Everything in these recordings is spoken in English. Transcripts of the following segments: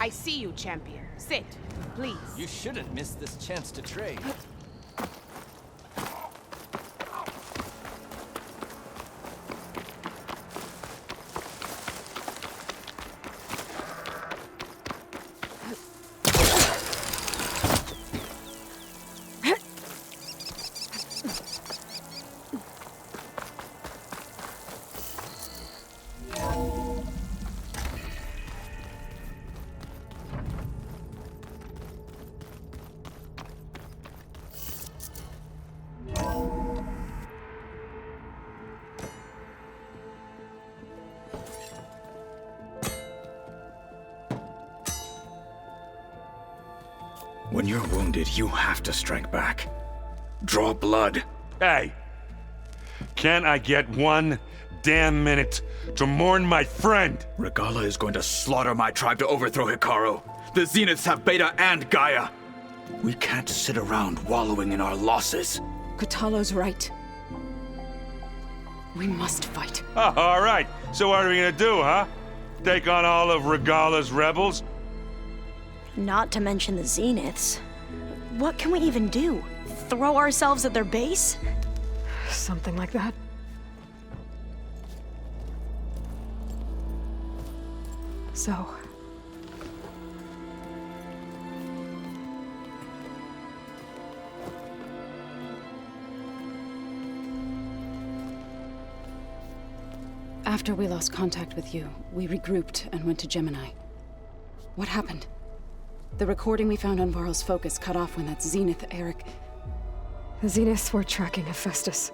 I see you, champion. Sit, please. You shouldn't miss this chance to trade. When you're wounded, you have to strike back. Draw blood. Hey! Can't I get one damn minute to mourn my friend? Regalla is going to slaughter my tribe to overthrow Hikaru. The Zeniths have Beta and Gaia. We can't sit around wallowing in our losses. Kotallo's right. We must fight. Oh, all right. So what are we gonna do, huh? Take on all of Regalla's rebels? Not to mention the Zeniths. What can we even do? Throw ourselves at their base? Something like that. So... After we lost contact with you, we regrouped and went to Gemini. What happened? The recording we found on Varl's focus cut off when that Zenith, Eric... The Zeniths were tracking Hephaestus.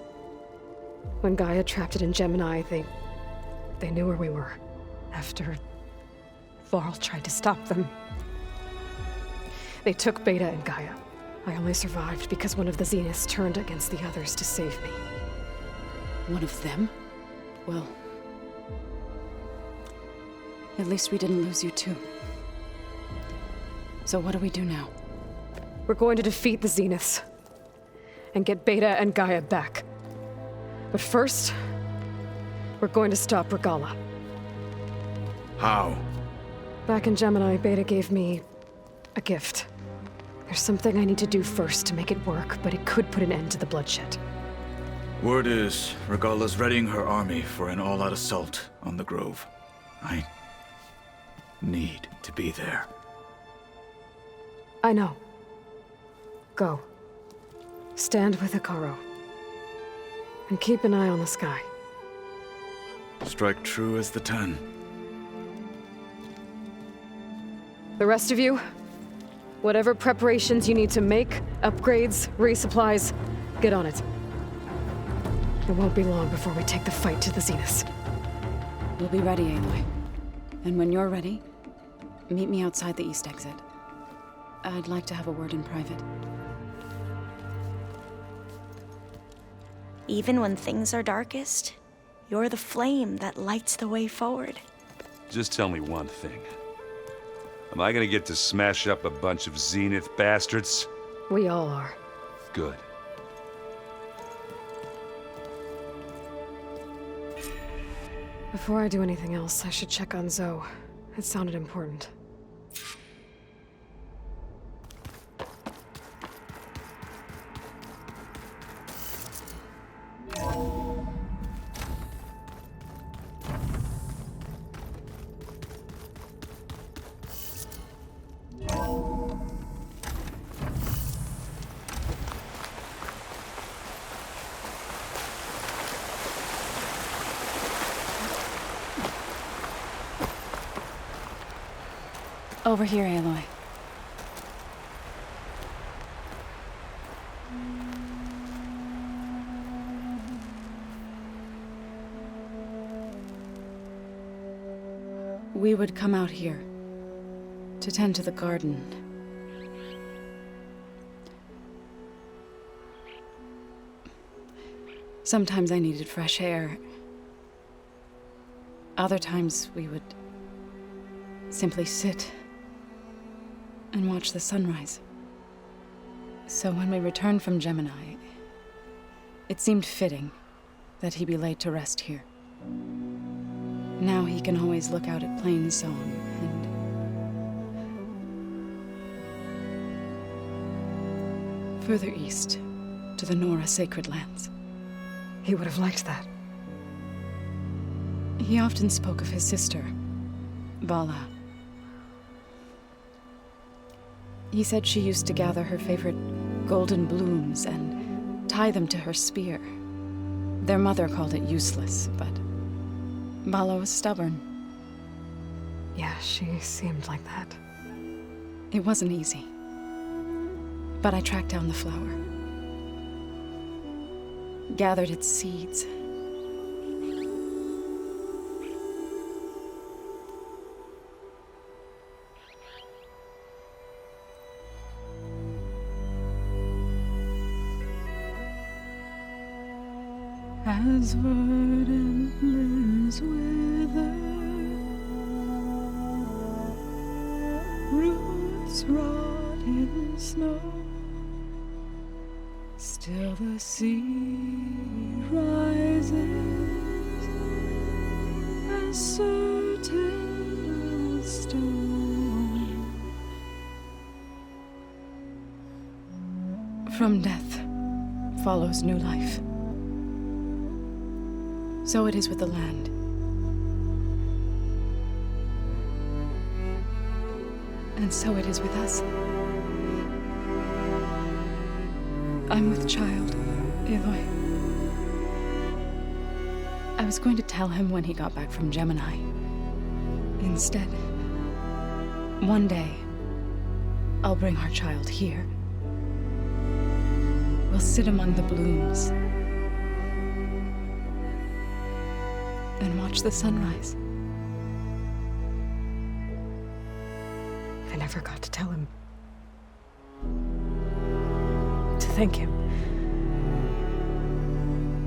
When Gaia trapped it in Gemini, they knew where we were. After Varl tried to stop them. They took Beta and Gaia. I only survived because one of the Zeniths turned against the others to save me. One of them? Well... at least we didn't lose you too. So what do we do now? We're going to defeat the Zeniths. And get Beta and Gaia back. But first, we're going to stop Regalla. How? Back in Gemini, Beta gave me a gift. There's something I need to do first to make it work, but it could put an end to the bloodshed. Word is, Regalla's readying her army for an all-out assault on the Grove. I need to be there. I know. Go. Stand with Hikaru. And keep an eye on the sky. Strike true as the 10. The rest of you, whatever preparations you need to make, upgrades, resupplies, get on it. It won't be long before we take the fight to the Zeniths. We'll be ready, Aloy. And when you're ready, meet me outside the east exit. I'd like to have a word in private. Even when things are darkest, you're the flame that lights the way forward. Just tell me one thing. Am I gonna get to smash up a bunch of Zenith bastards? We all are. Good. Before I do anything else, I should check on Zoe. It sounded important. Over here, Aloy. We would come out here to tend to the garden. Sometimes I needed fresh air. Other times we would simply sit and watch the sunrise. So when we returned from Gemini, it seemed fitting that he be laid to rest here. Now he can always look out at Plainsong and Further east, to the Nora sacred lands. He would have liked that. He often spoke of his sister, Vala. He said she used to gather her favorite golden blooms and tie them to her spear. Their mother called it useless, but Vala was stubborn. Yeah, she seemed like that. It wasn't easy. But I tracked down the flower. Gathered its seeds. As verdant limbs wither, roots rot in snow, still the sea rises, as certain as stone. From death follows new life. So it is with the land. And so it is with us. I'm with child, Aloy. I was going to tell him when he got back from Gemini. Instead, one day, I'll bring our child here. We'll sit among the blooms and watch the sunrise. I never got to tell him. To thank him.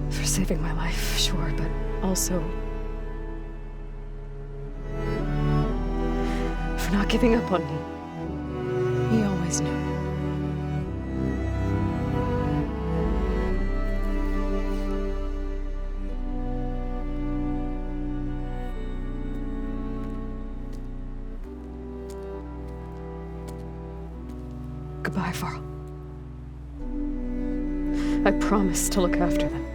For saving my life, sure, but also for not giving up on me. He always knew. Goodbye, Varl. I promise to look after them.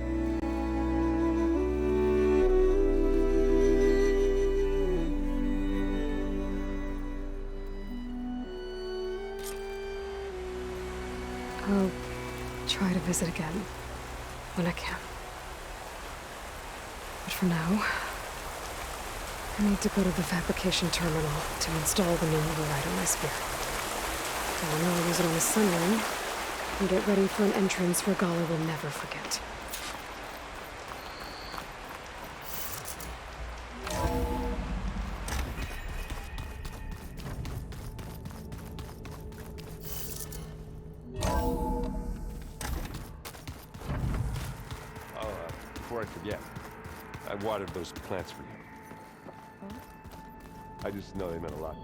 I'll try to visit again when I can. But for now, I need to go to the fabrication terminal to install the new override on my spear. I know I'll use it on the sunring, and get ready for an entrance Regalla will never forget. Before I forget, I watered those plants for you. I just know they meant a lot.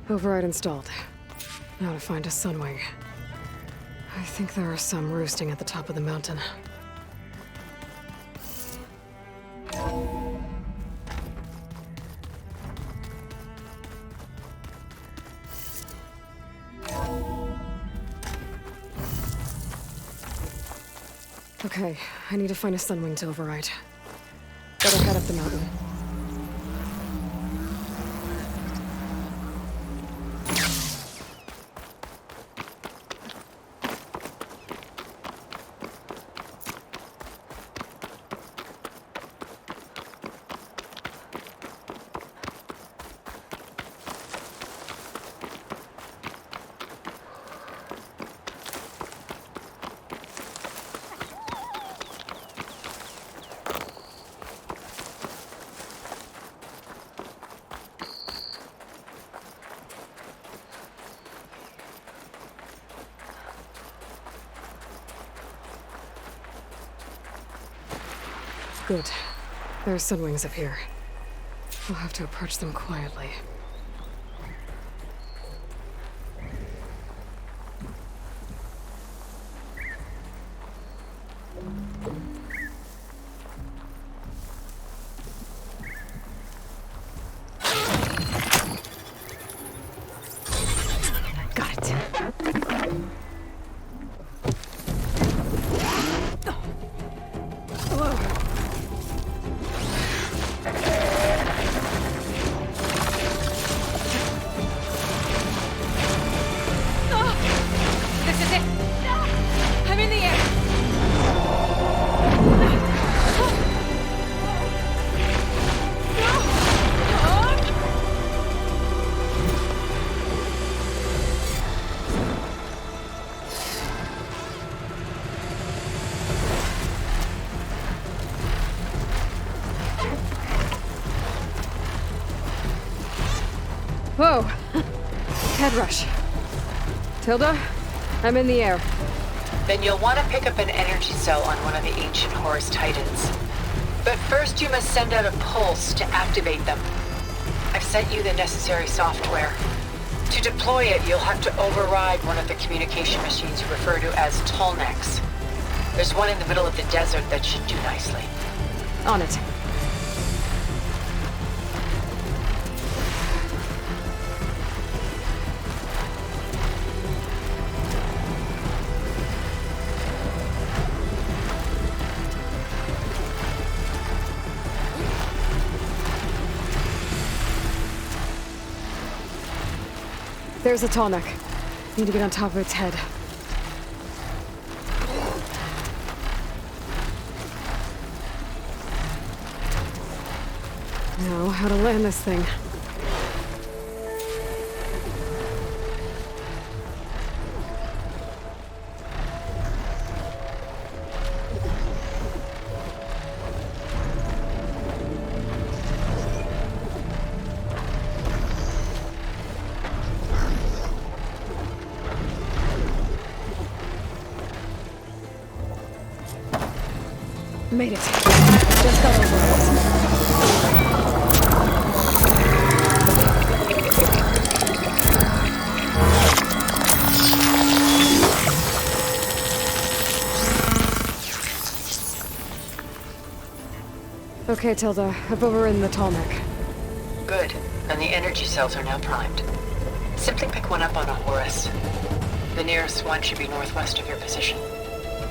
Override installed. Now to find a sunwing. I think there are some roosting at the top of the mountain. Okay, I need to find a sunwing to override. Better head up the mountain. Good. There are sunwings up here. I'll have to approach them quietly. Whoa! Head rush. Tilda, I'm in the air. Then you'll want to pick up an energy cell on one of the ancient Horus Titans. But first you must send out a pulse to activate them. I've sent you the necessary software. To deploy it, you'll have to override one of the communication machines you refer to as Tallnecks. There's one in the middle of the desert that should do nicely. On it. There's a Tallneck. Need to get on top of its head. Now, how to land this thing. Made it. Just got over it. Okay, Tilda. I've overridden the Tallneck. Good. And the energy cells are now primed. Simply pick one up on a Horus. The nearest one should be northwest of your position.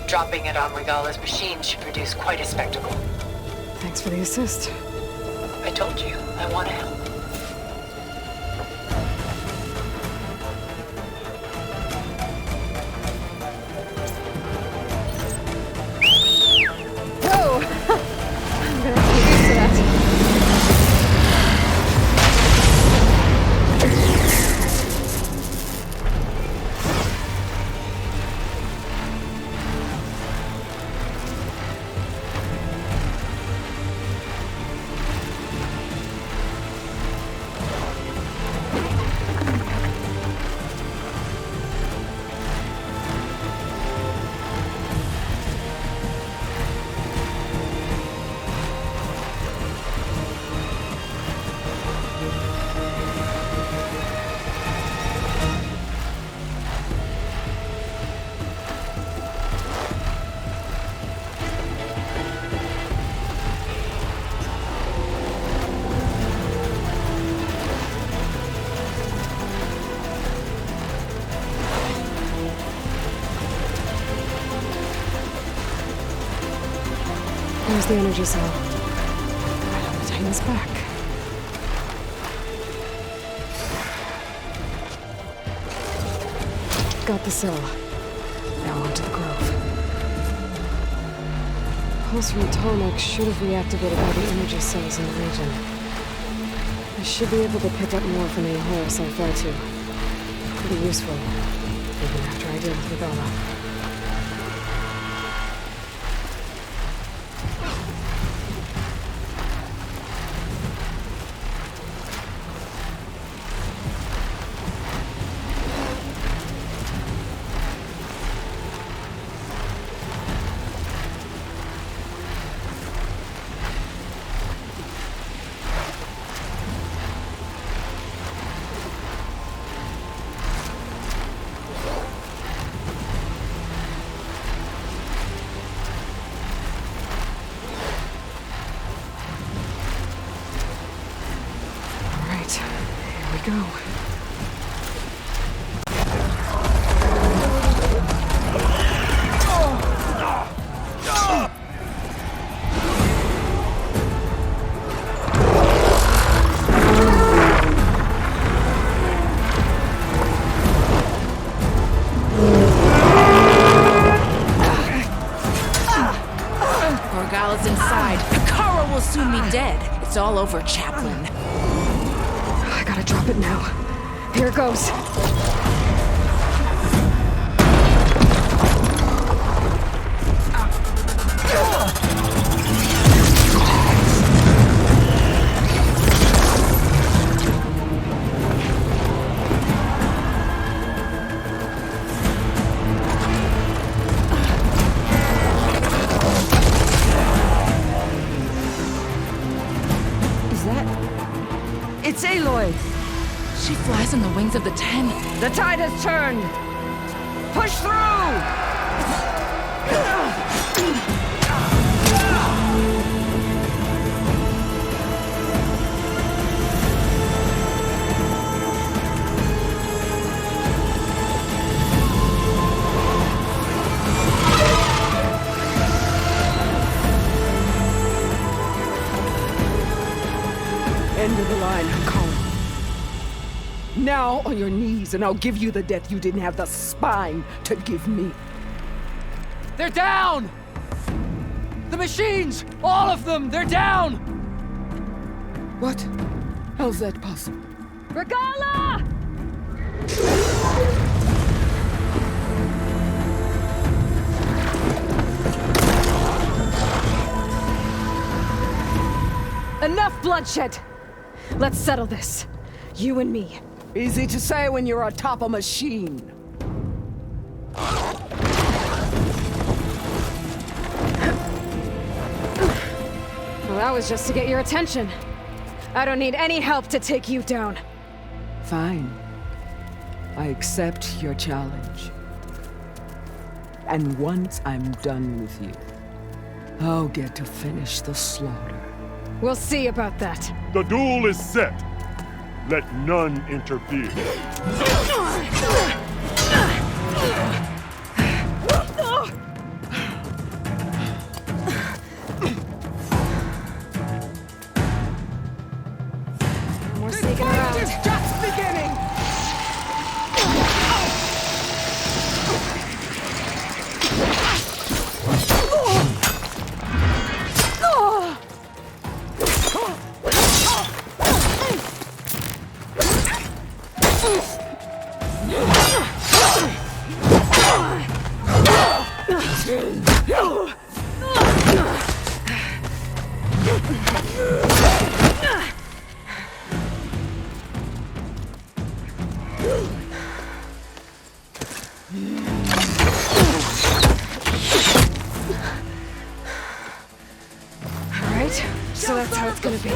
Dropping it on Regalla's machine should produce quite a spectacle. Thanks for the assist. I told you, I want to help. Whoa! I'm gonna have to get used to that. There's the energy cell. Right on the Titan's back. Got the cell. Now onto the grove. Pulse from Tallneck should have reactivated all the energy cells in the region. I should be able to pick up more from any Horus I fell to. Pretty useful, even after I deal with Regalla. Go. Regalla's inside. Kara will soon be dead. It's all over, Chaplain. I gotta drop it now. Here it goes. It's Aloy! She flies on the wings of the Ten. The tide has turned! Push through! End of the line, Colin. Now on your knees, and I'll give you the death you didn't have the spine to give me. They're down! The machines! All of them! They're down! What? How's that possible? Regalla! Enough bloodshed! Let's settle this. You and me. Easy to say when you're atop a machine. Well, that was just to get your attention. I don't need any help to take you down. Fine. I accept your challenge. And once I'm done with you, I'll get to finish the slaughter. We'll see about that. The duel is set. Let none interfere. We're sneaking around. It's just beginning! Alright, so that's how it's gonna be.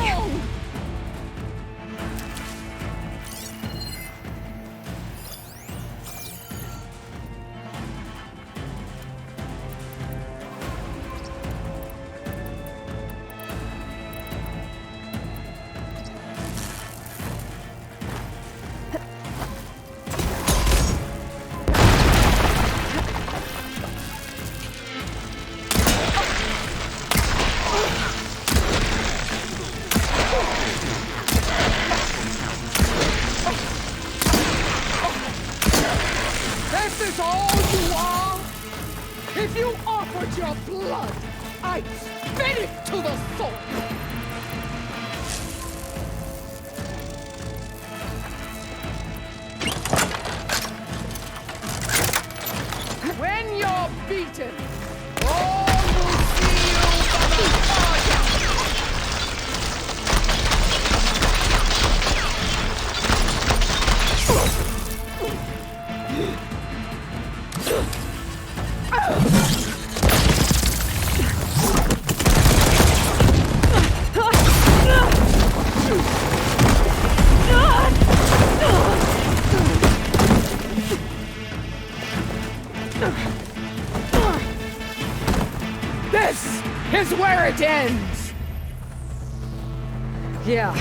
This is all you are? If you offered your blood, I'd spit it to the soul! When you're beaten, all will see you from afar. This is where it ends! Yeah,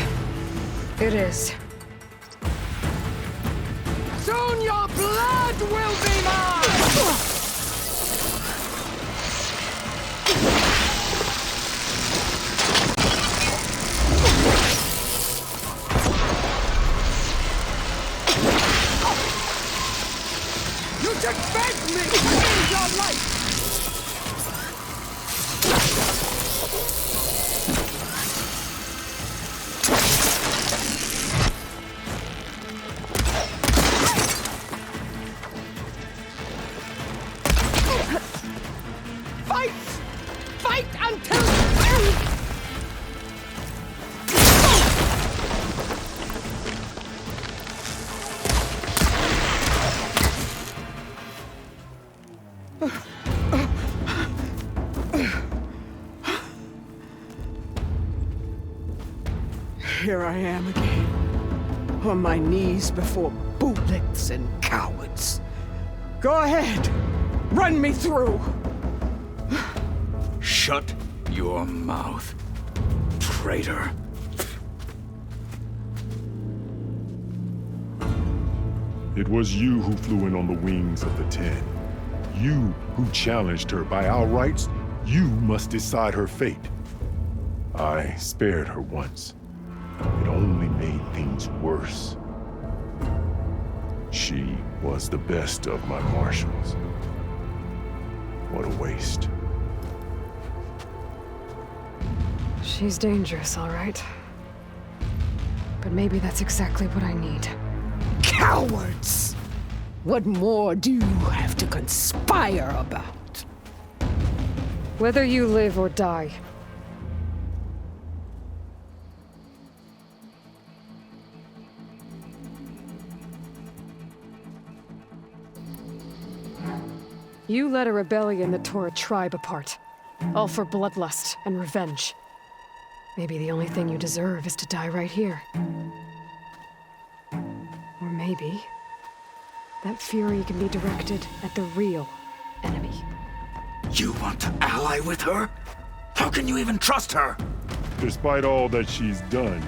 it is. Soon your blood will be mine! You should beg me to end your life! Fight! Fight until the end! Here I am again. on my knees before bullets and cowards. Go ahead, run me through. Shut your mouth, traitor. It was you who flew in on the wings of the 10. You who challenged her by our rights. You must decide her fate. I spared her once. It only made things worse. She was the best of my marshals. What a waste. She's dangerous, all right. But maybe that's exactly what I need. Cowards! What more do you have to conspire about? Whether you live or die. You led a rebellion that tore a tribe apart. All for bloodlust and revenge. Maybe the only thing you deserve is to die right here. Or maybe that fury can be directed at the real enemy. You want to ally with her? How can you even trust her? Despite all that she's done,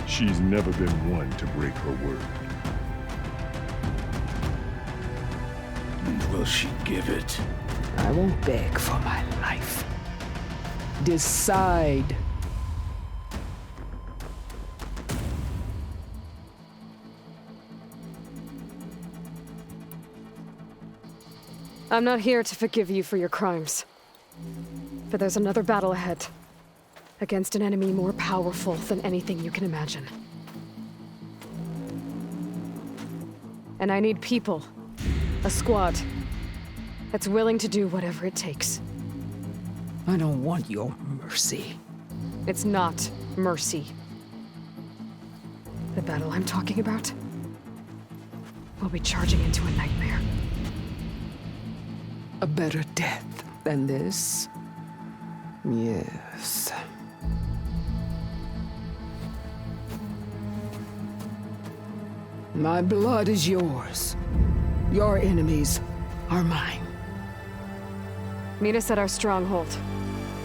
she's never been one to break her word. And will she give it? I won't beg for my life. Decide. I'm not here to forgive you for your crimes. But there's another battle ahead. Against an enemy more powerful than anything you can imagine. And I need people. A squad. That's willing to do whatever it takes. I don't want your mercy. It's not mercy. The battle I'm talking about will be charging into a nightmare. A better death than this? Yes. My blood is yours. Your enemies are mine. Meet us at our stronghold,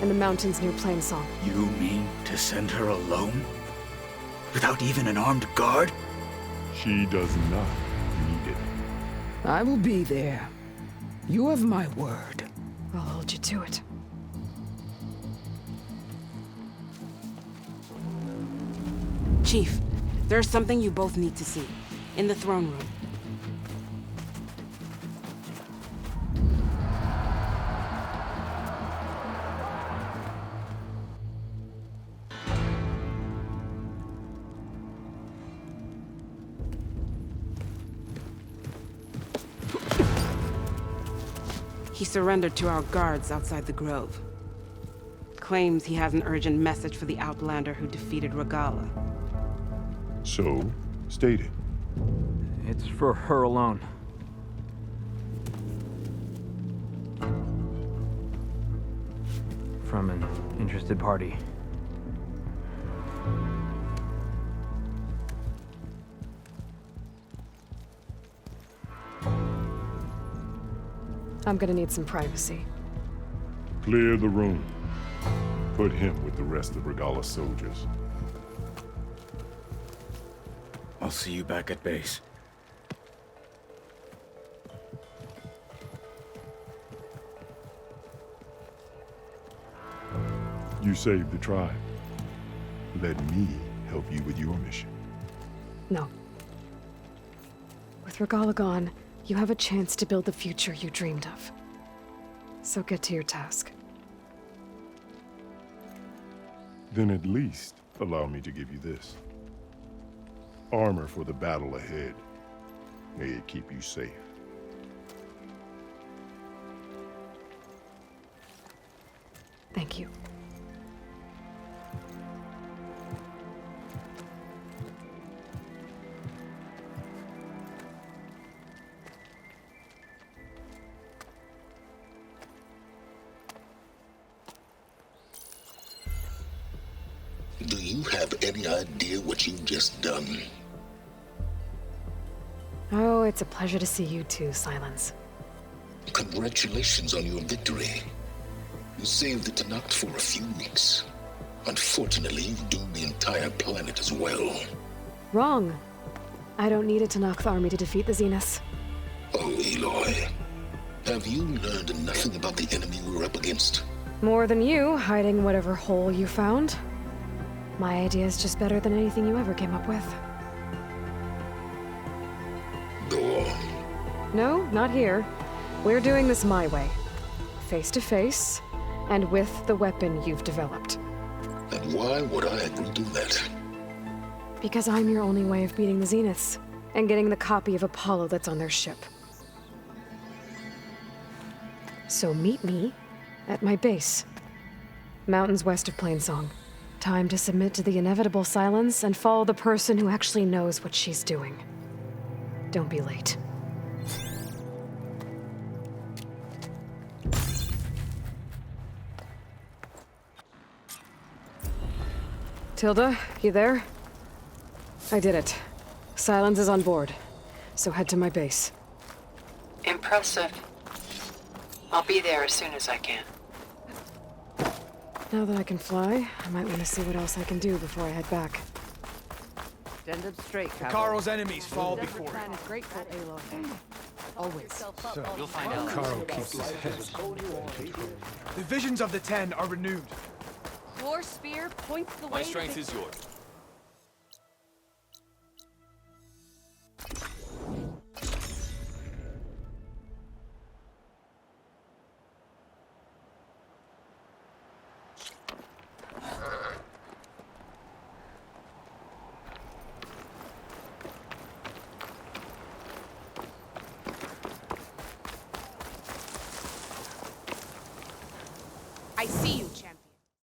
in the mountains near Plainsong. You mean to send her alone? Without even an armed guard? She does not need it. I will be there. You have my word. I'll hold you to it. Chief, there's something you both need to see. In the throne room. He surrendered to our guards outside the grove. Claims he has an urgent message for the Outlander who defeated Regalla. So, state it. It's for her alone. From an interested party. I'm gonna need some privacy. Clear the room. Put him with the rest of Regalla's soldiers. I'll see you back at base. You saved the tribe. Let me help you with your mission. No. With Regalla gone, you have a chance to build the future you dreamed of. So get to your task. Then at least allow me to give you this. Armor for the battle ahead. May it keep you safe. Thank you. Do you have any idea what you've just done? Oh, it's a pleasure to see you too, Silence. Congratulations on your victory. You saved the Tenakth for a few weeks. Unfortunately, you doomed the entire planet as well. Wrong. I don't need a Tenakth army to defeat the Zeniths. Oh, Aloy. Have you learned nothing about the enemy we're up against? More than you, hiding whatever hole you found. My idea is just better than anything you ever came up with. Go on. No, not here. We're doing this my way. Face to face, and with the weapon you've developed. And why would I agree to that? Because I'm your only way of beating the Zeniths, and getting the copy of Apollo that's on their ship. So meet me at my base. Mountains west of Plainsong. Time to submit to the inevitable silence and follow the person who actually knows what she's doing. Don't be late. Tilda, you there? I did it. Silence is on board, so head to my base. Impressive. I'll be there as soon as I can. Now that I can fly, I might want to see what else I can do before I head back. Stand up straight, Cowboy. Karo's enemies fall before The plan is grateful, Aloy. Always. So, you'll find out. Karo keeps his head. The visions of the Ten are renewed. Your spear points the way. My strength is yours. I see you.